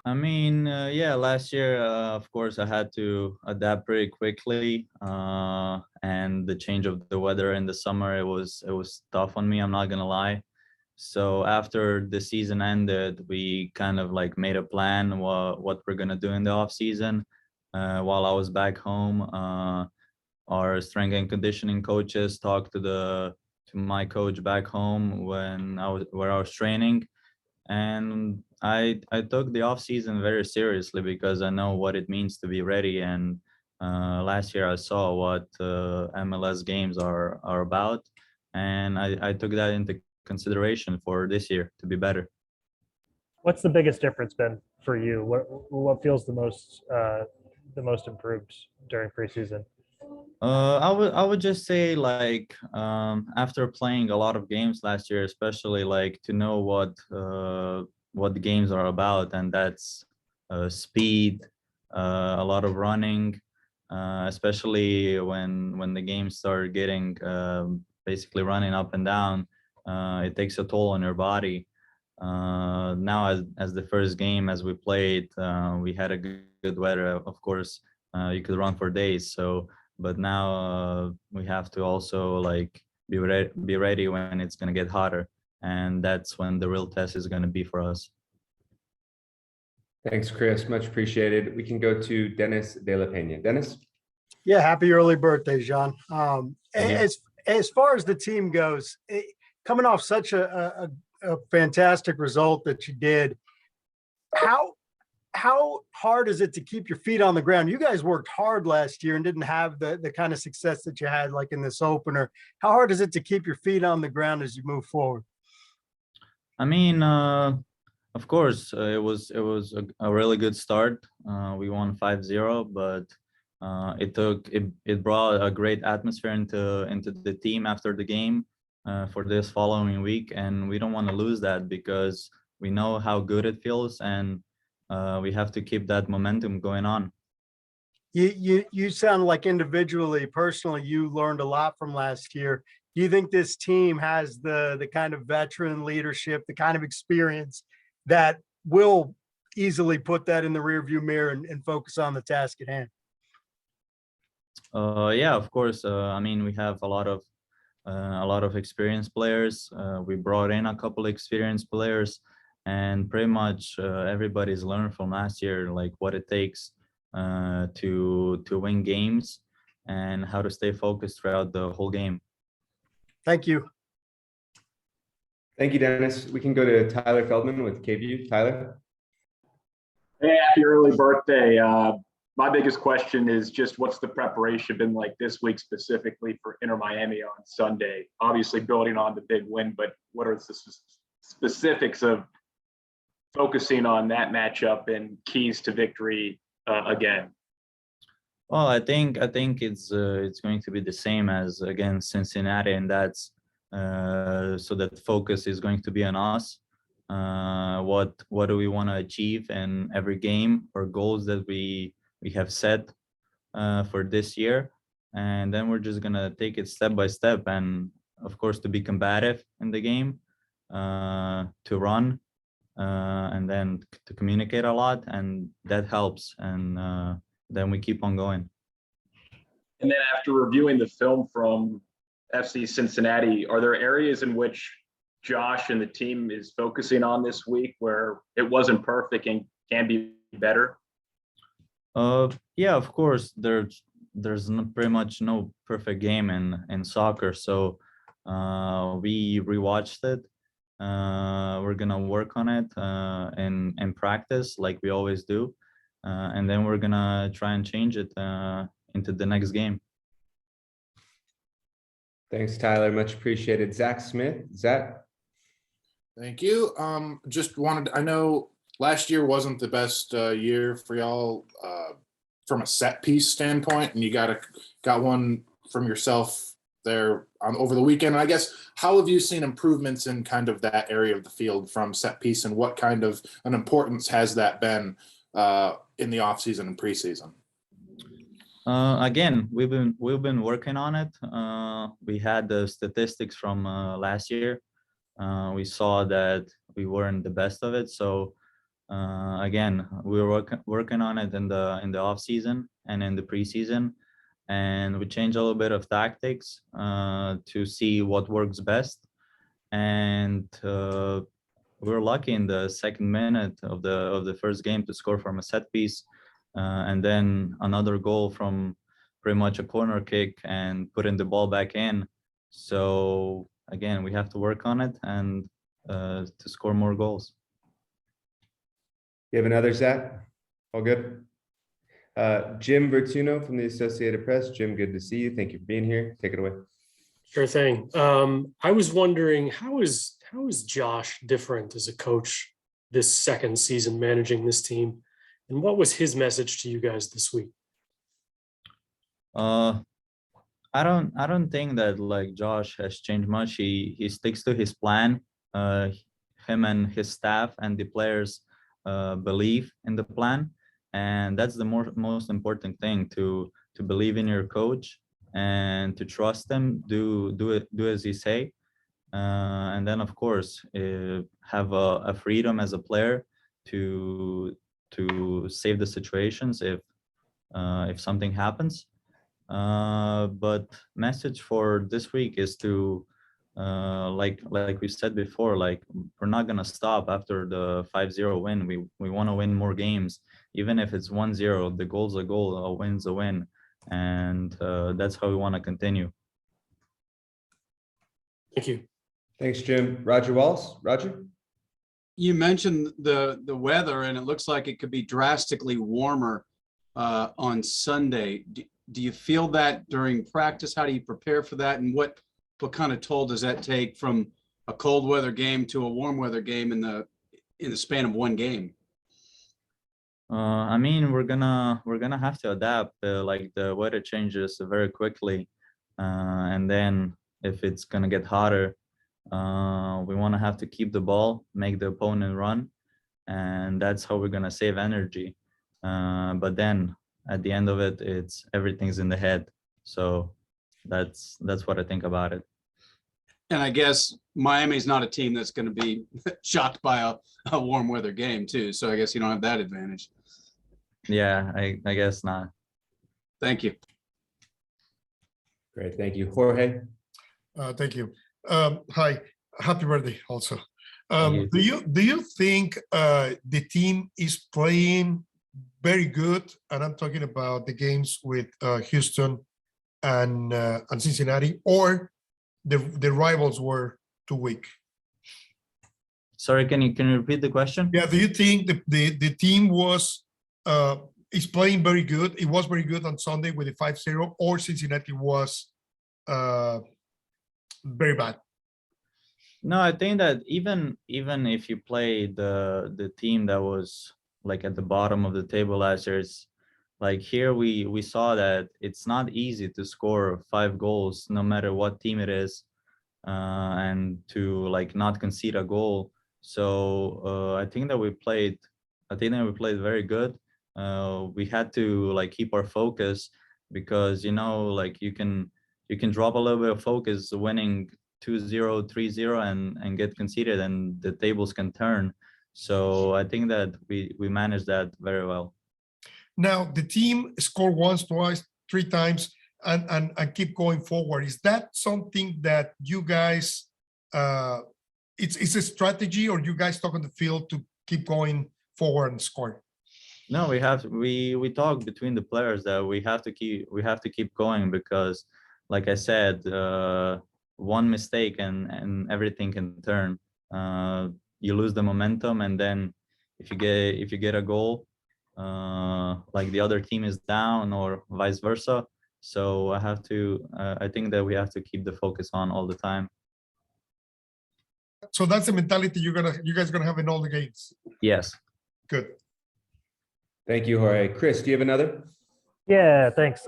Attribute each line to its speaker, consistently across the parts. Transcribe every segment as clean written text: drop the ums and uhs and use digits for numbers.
Speaker 1: Yeah, last year, of course, I had to adapt pretty quickly, and the change of the weather in the summer, it was tough on me. I'm not gonna lie. So after the season ended, we kind of like made a plan what we're gonna do in the off season. While I was back home, our strength and conditioning coaches talked to my coach back home when I was training, and I took the off season very seriously because I know what it means to be ready. And last year I saw what MLS games are about, and I took that into consideration for this year to be better.
Speaker 2: What's the biggest difference been for you? What feels the most improved during preseason?
Speaker 1: I would just say like after playing a lot of games last year, especially like to know what the games are about, and that's speed, a lot of running, especially when the games start getting basically running up and down. It takes a toll on your body. Now, as the first game as we played, we had a good weather. Of course, you could run for days. So but now we have to also like be ready when it's going to get hotter, and that's when the real test is going to be for us.
Speaker 3: Thanks, Chris. Much appreciated. We can go to Dennis De La Pena. Dennis?
Speaker 4: Yeah, happy early birthday, Zan.
Speaker 1: Yeah.
Speaker 4: As far as the team goes, coming off such a fantastic result that you did, how hard is it to keep your feet on the ground? You guys worked hard last year and didn't have the kind of success that you had like in this opener. How hard is it to keep your feet on the ground as you move forward?
Speaker 1: I mean, of course, it was a really good start. We won 5-0, but it brought a great atmosphere into the team after the game for this following week, and we don't want to lose that because we know how good it feels, and we have to keep that momentum going on.
Speaker 4: You sound like individually, personally, you learned a lot from last year. Do you think this team has the kind of veteran leadership, the kind of experience that will easily put that in the rearview mirror and focus on the task at hand?
Speaker 1: Yeah, of course. We have a lot of experienced players. We brought in a couple experienced players, and pretty much everybody's learned from last year, like what it takes to win games and how to stay focused throughout the whole game.
Speaker 4: Thank you.
Speaker 3: Thank you, Dennis. We can go to Tyler Feldman with KView. Tyler?
Speaker 5: Hey, happy early birthday. My biggest question is just what's the preparation been like this week specifically for Inter Miami on Sunday? Obviously building on the big win, but what are the specifics of focusing on that matchup and keys to victory again?
Speaker 1: Well, I think it's going to be the same as against Cincinnati, and that's so that focus is going to be on us. What do we want to achieve in every game, or goals that we have set for this year, and then we're just gonna take it step by step, and of course to be combative in the game, to run, and then to communicate a lot, and that helps, and then we keep on going.
Speaker 5: And then after reviewing the film from FC Cincinnati, are there areas in which Josh and the team is focusing on this week where it wasn't perfect and can be better?
Speaker 1: Yeah, of course. There's pretty much no perfect game in soccer, so we rewatched it. We're gonna work on it in practice like we always do, and then we're gonna try and change it into the next game.
Speaker 3: Thanks, Tyler. Much appreciated. Zach Smith. Zach?
Speaker 6: Thank you. I know last year wasn't the best year for y'all from a set piece standpoint, and you got one from yourself there over the weekend. I guess, how have you seen improvements in kind of that area of the field from set piece, and what kind of an importance has that been in the offseason and preseason?
Speaker 1: Again, we've been working on it. We had the statistics from last year. We saw that we weren't the best of it, so Again, we were working on it in the off season and in the preseason, and we changed a little bit of tactics to see what works best. And we were lucky in the second minute of the first game to score from a set piece, and then another goal from pretty much a corner kick and putting the ball back in. So again, we have to work on it and to score more goals.
Speaker 3: You have another, Zach? All good? Jim Bertuno from the Associated Press. Jim, good to see you. Thank you for being here. Take it away.
Speaker 7: Sure thing. I was wondering, how is Josh different as a coach this second season managing this team? And what was his message to you guys this week?
Speaker 1: I don't think that like Josh has changed much. He sticks to his plan. Him and his staff and the players believe in the plan, and that's the most important thing, to believe in your coach and to trust them. Do as he say, and then of course have a freedom as a player to save the situations if something happens. But message for this week is to like we said before, like we're not gonna stop after the 5-0 win. We want to win more games, even if it's 1-0. The goal's a goal, a win's a win, and that's how we want to continue.
Speaker 7: Thank you.
Speaker 3: Thanks, Jim. Roger Wallace. Roger?
Speaker 8: You mentioned the weather, and it looks like it could be drastically warmer on Sunday. Do you feel that during practice? How do you prepare for that? And what kind of toll does that take from a cold weather game to a warm weather game in the span of one game?
Speaker 1: I mean, we're gonna have to adapt. Like the weather changes very quickly, and then if it's gonna get hotter, we want to have to keep the ball, make the opponent run, and that's how we're gonna save energy. But then at the end of it, it's everything's in the head. So that's what I think about it.
Speaker 8: And I guess Miami's not a team that's going to be shocked by a warm weather game too. So I guess you don't have that advantage.
Speaker 1: Yeah, I guess not.
Speaker 8: Thank you.
Speaker 3: Great. Thank you. Jorge?
Speaker 9: Thank you. Hi, happy birthday also.
Speaker 1: Thank you.
Speaker 9: Do you think the team is playing very good? And I'm talking about the games with Houston and Cincinnati, or the rivals were too weak?
Speaker 1: Sorry, can you repeat the question?
Speaker 9: Yeah, do you think the team is playing very good? It was very good on Sunday with the 5-0, or Cincinnati was very bad?
Speaker 1: No, I think that even if you play the team that was like at the bottom of the table last year, it's like here we saw that it's not easy to score 5 goals no matter what team it is, and to like not concede a goal. So I think that we played very good. We had to like keep our focus, because like you can drop a little bit of focus winning 2-0, 3-0 and get conceded, and the tables can turn. So I think that we managed that very well.
Speaker 9: Now the team scored once, twice, 3 times, and keep going forward. Is that something that you guys it's a strategy, or you guys talk on the field to keep going forward and score?
Speaker 1: No, we talk between the players that we have to keep going, because like I said, one mistake and everything can turn. You lose the momentum, and then if you get a goal, like the other team is down, or vice versa. So I think that we have to keep the focus on all the time.
Speaker 9: So that's the mentality you guys are gonna have in all the games.
Speaker 1: Yes.
Speaker 9: Good.
Speaker 3: Thank you, Jorge. Chris, do you have another?
Speaker 2: Yeah, thanks.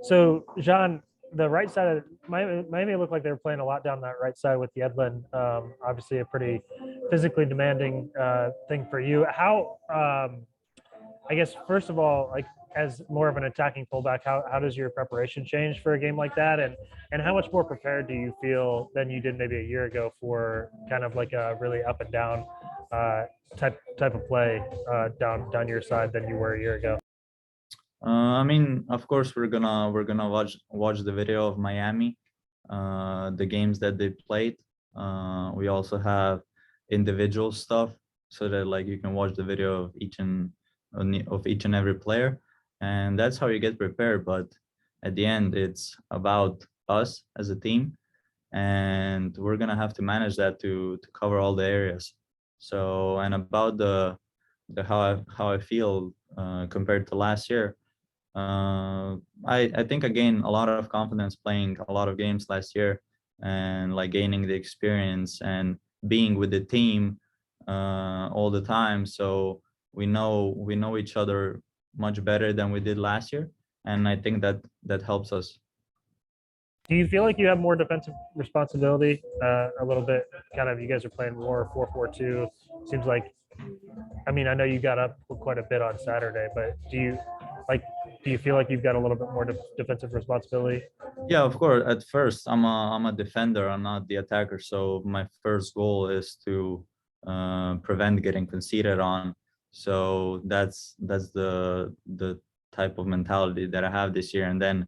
Speaker 2: So Zan, the right side of Miami looked like they were playing a lot down that right side with Yedlin. Obviously a pretty physically demanding thing for you. How, I guess, first of all, like as more of an attacking fullback, how does your preparation change for a game like that? And how much more prepared do you feel than you did maybe a year ago for kind of like a really up and down type of play down your side than you were a year ago?
Speaker 1: I mean, of course, we're gonna watch the video of Miami, the games that they played. We also have individual stuff so that like you can watch the video of each and every player, and that's how you get prepared. But at the end, it's about us as a team, and we're gonna have to manage that to cover all the areas. So, and about the how I feel compared to last year. I think I gained a lot of confidence playing a lot of games last year and like gaining the experience and being with the team all the time. So we know each other much better than we did last year, and I think that helps us.
Speaker 2: Do you feel like you have more defensive responsibility a little bit? Kind of, you guys are playing more 4-4-2. Seems like, I mean, I know you got up quite a bit on Saturday, but do you feel like you've got a little bit more defensive responsibility?
Speaker 1: Yeah, of course. At first, I'm a defender. I'm not the attacker. So my first goal is to prevent getting conceded on. So that's the type of mentality that I have this year. And then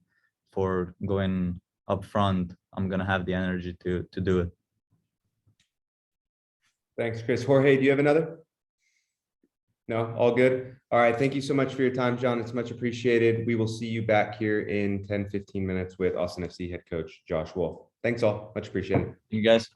Speaker 1: for going up front, I'm gonna have the energy to do it.
Speaker 3: Thanks, Chris. Jorge, do you have another? No, all good. All right. Thank you so much for your time, John. It's much appreciated. We will see you back here in 10-15 minutes with Austin FC head coach Josh Wolf. Thanks all. Much appreciated.
Speaker 1: You guys.